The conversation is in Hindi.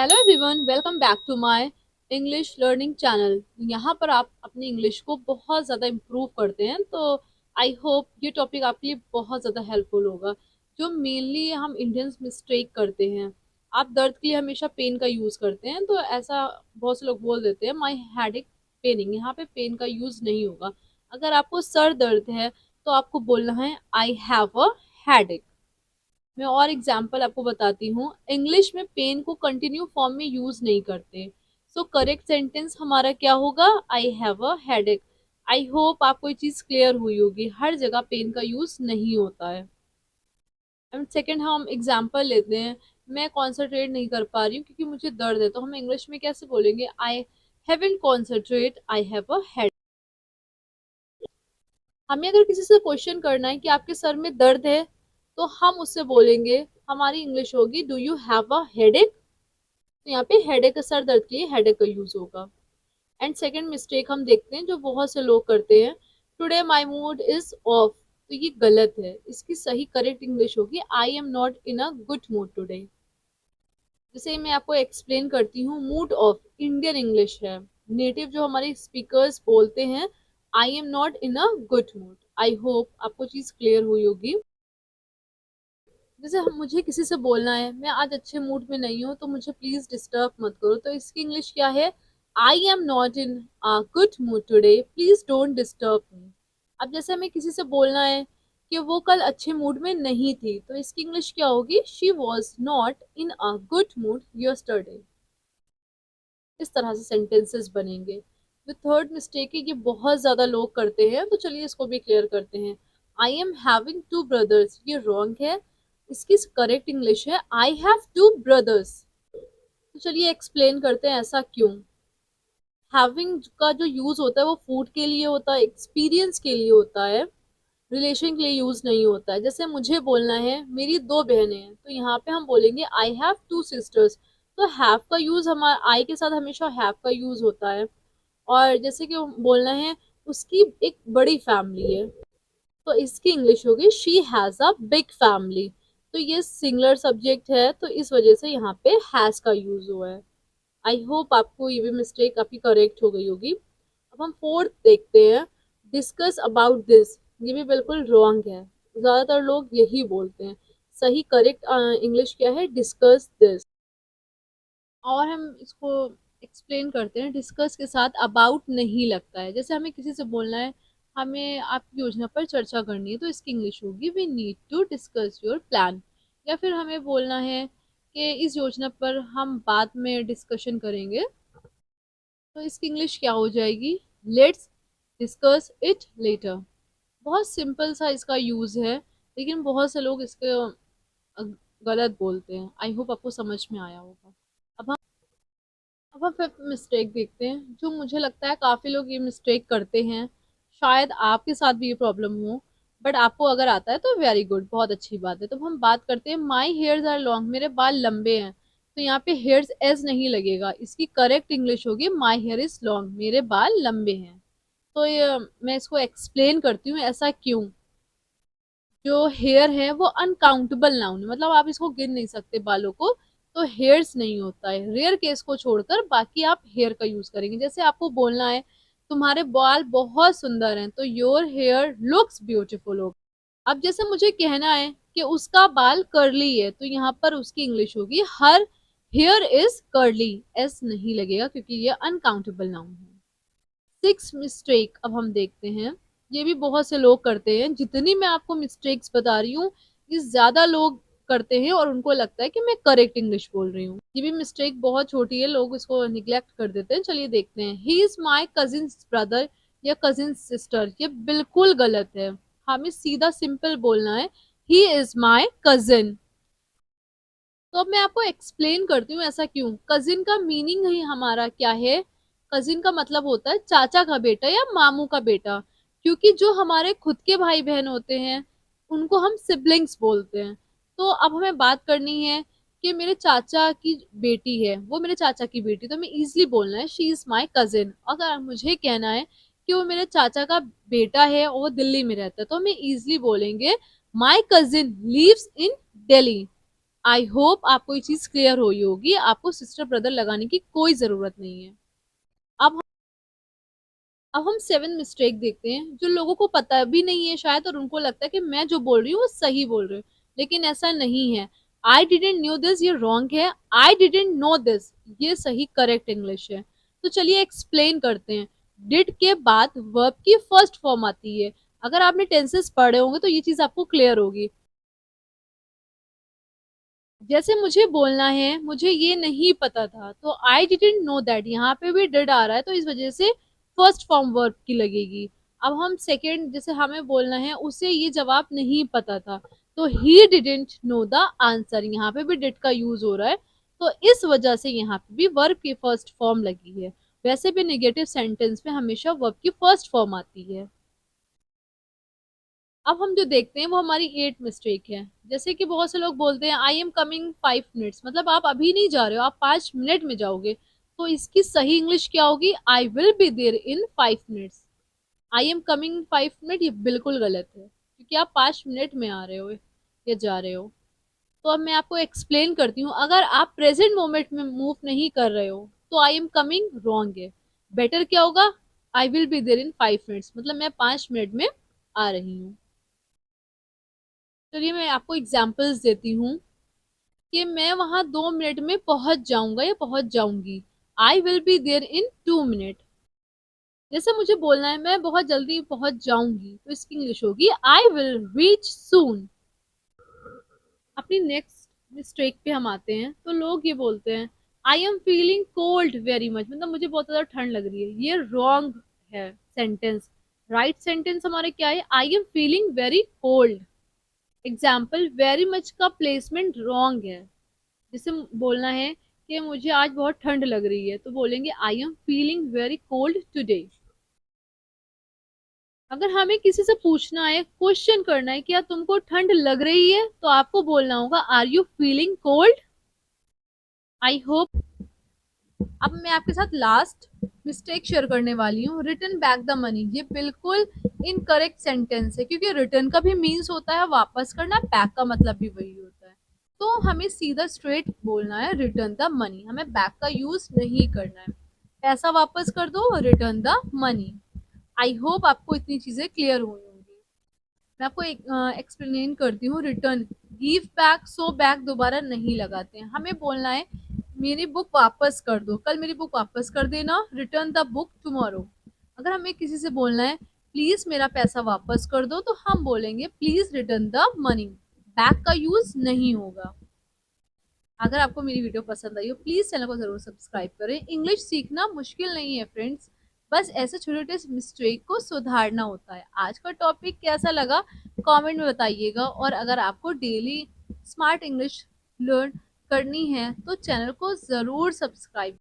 Hello everyone, welcome back to my English learning channel. यहाँ पर आप अपनी इंग्लिश को बहुत ज़्यादा इम्प्रूव करते हैं, तो आई होप ये टॉपिक आपके लिए बहुत ज़्यादा हेल्पफुल होगा। जो मेनली हम इंडियंस मिस्टेक करते हैं, आप दर्द के लिए हमेशा पेन का यूज़ करते हैं, तो ऐसा बहुत से लोग बोल देते हैं माई हेडेक पेनिंग। यहाँ पे पेन का यूज़ नहीं होगा। अगर आपको सर दर्द है तो आपको बोलना है आई हैव अ हेडेक। मैं और एग्जाम्पल आपको बताती हूँ। इंग्लिश में पेन को कंटिन्यू फॉर्म में यूज नहीं करते। सो करेक्ट सेंटेंस हमारा क्या होगा? I have a headache. I hope आपको ये चीज क्लियर हुई होगी, हर जगह पेन का यूज नहीं होता है। एंड सेकेंड हम एग्जाम्पल लेते हैं। मैं कॉन्सेंट्रेट नहीं कर पा रही हूँ क्योंकि मुझे दर्द है, तो हम इंग्लिश में कैसे बोलेंगे? I haven't concentrate, I have a head. हमें अगर किसी से क्वेश्चन करना है कि आपके सर में दर्द है, तो हम उससे बोलेंगे, हमारी इंग्लिश होगी do you have a headache. तो यहाँ पे हेडेक सर दर्द के लिए हेडेक का यूज होगा। एंड सेकंड मिस्टेक हम देखते हैं जो बहुत से लोग करते हैं, today my mood is of. तो ये गलत है। इसकी सही करेक्ट इंग्लिश होगी I am not in a good mood today. जैसे मैं आपको एक्सप्लेन करती हूँ, मूड ऑफ इंडियन इंग्लिश है, नेटिव जो हमारे स्पीकर्स बोलते हैं I am not in a good mood. I hope आपको चीज क्लियर हुई होगी। जैसे हम मुझे किसी से बोलना है मैं आज अच्छे मूड में नहीं हूँ, तो मुझे प्लीज डिस्टर्ब मत करो, तो इसकी इंग्लिश क्या है? I am not in a good mood today, please don't disturb me. अब जैसे हमें किसी से बोलना है कि वो कल अच्छे मूड में नहीं थी, तो इसकी इंग्लिश क्या होगी? She was not in a good mood yesterday. इस तरह से सेंटेंसेस बनेंगे। जो थर्ड मिस्टेक है, ये बहुत ज्यादा लोग करते हैं, तो चलिए इसको भी क्लियर करते हैं। I am having two brothers, ये रॉन्ग है। इसकी करेक्ट इंग्लिश है आई हैव टू ब्रदर्स। तो चलिए एक्सप्लेन करते हैं ऐसा क्यों। हैविंग का जो यूज होता है वो फूड के लिए होता है, एक्सपीरियंस के लिए होता है, रिलेशन के लिए यूज नहीं होता है। जैसे मुझे बोलना है मेरी दो बहनें हैं, तो यहाँ पे हम बोलेंगे आई हैव टू सिस्टर्स। तो हैव का यूज हमारा आई के साथ हमेशा हैव का यूज होता है। और जैसे कि बोलना है उसकी एक बड़ी फैमिली है, तो इसकी इंग्लिश होगी she has a big family. तो ये सिंगुलर सब्जेक्ट है, तो इस वजह से यहाँ पे हैज का यूज हुआ है। आई होप आपको ये भी मिस्टेक आपकी करेक्ट हो गई होगी। अब हम फोर्थ देखते हैं, डिस्कस अबाउट दिस। ये भी बिल्कुल रॉन्ग है, ज्यादातर लोग यही बोलते हैं। सही करेक्ट इंग्लिश क्या है? Discuss this. और हम इसको एक्सप्लेन करते हैं, डिस्कस के साथ अबाउट नहीं लगता है। जैसे हमें किसी से बोलना है हमें आपकी योजना पर चर्चा करनी है, तो इसकी इंग्लिश होगी we need to discuss your plan. या फिर हमें बोलना है कि इस योजना पर हम बाद में डिस्कशन करेंगे, तो इसकी इंग्लिश क्या हो जाएगी? Let's discuss it later. बहुत सिंपल सा इसका यूज है, लेकिन बहुत से लोग इसके गलत बोलते हैं। आई होप आपको समझ में आया होगा। अब हम फिफ्थ मिस्टेक देखते हैं, जो मुझे लगता है काफी लोग ये मिस्टेक करते हैं। शायद आपके साथ भी ये प्रॉब्लम हो, बट आपको अगर आता है तो वेरी गुड, बहुत अच्छी बात है। तो हम बात करते हैं माई हेयर्स आर लॉन्ग, मेरे बाल लंबे हैं। तो यहाँ पे हेयर्स एज नहीं लगेगा, इसकी करेक्ट इंग्लिश होगी माई हेयर इज लॉन्ग, मेरे बाल लंबे हैं। तो ये मैं इसको एक्सप्लेन करती हूँ ऐसा क्यों। जो हेयर है वो अनकाउंटेबल नाउन है, मतलब आप इसको गिन नहीं सकते बालों को, तो हेयर्स नहीं होता है। रेयर केस को छोड़कर बाकी आप हेयर का यूज करेंगे। जैसे आपको बोलना है तुम्हारे बाल बहुत सुंदर हैं, तो योर हेयर लुक्स ब्यूटीफुल होगा। अब जैसे मुझे कहना है कि उसका बाल कर्ली है, तो यहाँ पर उसकी इंग्लिश होगी her here is curly, S नहीं लगेगा क्योंकि ये अनकाउंटेबल नाउन है। सिक्स मिस्टेक अब हम देखते हैं, ये भी बहुत से लोग करते हैं। जितनी मैं आपको मिस्टेक्स बता रही हूँ, ये ज्यादा लोग करते हैं और उनको लगता है कि मैं करेक्ट इंग्लिश बोल रही हूँ। ये भी मिस्टेक बहुत छोटी है, लोग इसको निग्लेक्ट कर देते हैं। चलिए देखते हैं, he is my cousin brother या कजिन सिस्टर। ये बिल्कुल गलत है। हमें सीधा सिंपल बोलना है ही इज माई कजिन। तो अब मैं आपको एक्सप्लेन करती हूँ ऐसा क्यों। कजिन का मीनिंग ही हमारा क्या है? कजिन का मतलब होता है चाचा का बेटा या मामू का बेटा। क्योंकि जो हमारे खुद के भाई बहन होते हैं उनको हम सिबलिंग्स बोलते हैं। तो अब हमें बात करनी है कि मेरे चाचा की बेटी है, वो मेरे चाचा की बेटी, तो हमें इजिली बोलना है शी इज माई कजिन। अगर मुझे कहना है कि वो मेरे चाचा का बेटा है और वो दिल्ली में रहता है, तो हमें इजिली बोलेंगे my cousin lives in Delhi. I hope आपको ये चीज क्लियर हुई होगी, आपको सिस्टर ब्रदर लगाने की कोई जरूरत नहीं है। अब अब हम 7 मिस्टेक देखते हैं जो लोगों को पता भी नहीं है शायद, और उनको लगता है कि मैं जो बोल रही हूँ वो सही बोल रही हूँ, लेकिन ऐसा नहीं है। आई डिडेंट न्यू दिस ये रॉन्ग है, आई डिडेंट नो दिस ये सही करेक्ट इंग्लिश है। तो चलिए एक्सप्लेन करते हैं। डिड के बाद वर्ब की फर्स्ट फॉर्म आती है। अगर आपने टेंसेस पढ़े होंगे तो ये चीज आपको क्लियर होगी। जैसे मुझे बोलना है मुझे ये नहीं पता था, तो आई डिडेंट नो दैट, यहाँ पे भी डिड आ रहा है तो इस वजह से फर्स्ट फॉर्म वर्ब की लगेगी। अब हम सेकेंड, जैसे हमें बोलना है उसे ये जवाब नहीं पता था, तो he didn't know the answer, यहाँ पे भी डिड का यूज हो रहा है, तो इस वजह से यहाँ पे भी वर्ब की फर्स्ट फॉर्म लगी है। वैसे भी नेगेटिव सेंटेंस में हमेशा वर्ब की फर्स्ट फॉर्म आती है। अब हम जो देखते हैं वो हमारी 8 मिस्टेक है। जैसे कि बहुत से लोग बोलते हैं आई एम कमिंग 5 मिनट्स, मतलब आप अभी नहीं जा रहे हो, आप 5 मिनट में जाओगे। तो इसकी सही इंग्लिश क्या होगी? I will be there in 5 minutes. I am coming 5 minute ये बिल्कुल गलत है, क्योंकि आप 5 मिनट में आ रहे हो या जा रहे हो। तो अब मैं आपको एक्सप्लेन करती हूँ। अगर आप प्रेजेंट मोमेंट में मूव नहीं कर रहे हो तो आई एम कमिंग रॉन्ग है। बेटर क्या होगा? I will be there in 5 minutes, मतलब मैं 5 मिनट में आ रही हूँ। चलिए मैं आपको एग्जांपल्स देती हूँ कि मैं वहां 2 मिनट में पहुंच जाऊंगा या पहुंच जाऊंगी। I will be there in 2 minute. जैसे मुझे बोलना है मैं बहुत जल्दी पहुंच जाऊंगी, तो इसकी इंग्लिश होगी आई विल रीच सून। अपनी नेक्स्ट मिस्टेक पे हम आते हैं, तो लोग ये बोलते हैं I am feeling cold very much, मतलब मुझे बहुत ज्यादा ठंड लग रही है। ये रॉन्ग है सेंटेंस। राइट सेंटेंस हमारे क्या है? I am feeling very cold. Example, very much का प्लेसमेंट रॉन्ग है। जैसे बोलना है कि मुझे आज बहुत ठंड लग रही है, तो बोलेंगे I am feeling very cold today. अगर हमें किसी से पूछना है, क्वेश्चन करना है कि यार तुमको ठंड लग रही है, तो आपको बोलना होगा are you feeling cold. I hope. अब मैं आपके साथ लास्ट मिस्टेक शेयर करने वाली हूँ, रिटर्न बैक द मनी। ये बिल्कुल इनकरेक्ट सेंटेंस है, क्योंकि रिटर्न का भी मीन्स होता है वापस करना, बैक का मतलब भी वही होता है। तो हमें सीधा स्ट्रेट बोलना है रिटर्न द मनी, हमें बैक का यूज नहीं करना है। पैसा वापस कर दो, return the money. I hope आपको इतनी चीजें क्लियर हुई होंगी। मैं आपको एक एक्सप्लेन करती हूँ। Return, give back, so back दोबारा नहीं लगाते हैं। हमें बोलना है मेरी बुक वापस कर दो, कल मेरी बुक वापस कर देना, रिटर्न द बुक टुमारो। अगर हमें किसी से बोलना है प्लीज मेरा पैसा वापस कर दो, तो हम बोलेंगे please return the money. Back का यूज नहीं होगा। अगर आपको मेरी वीडियो पसंद आई हो प्लीज चैनल को जरूर सब्सक्राइब करें। इंग्लिश सीखना मुश्किल नहीं है फ्रेंड्स, बस ऐसे छोटे छोटे मिस्टेक को सुधारना होता है। आज का टॉपिक कैसा लगा कमेंट में बताइएगा, और अगर आपको डेली स्मार्ट इंग्लिश लर्न करनी है तो चैनल को जरूर सब्सक्राइब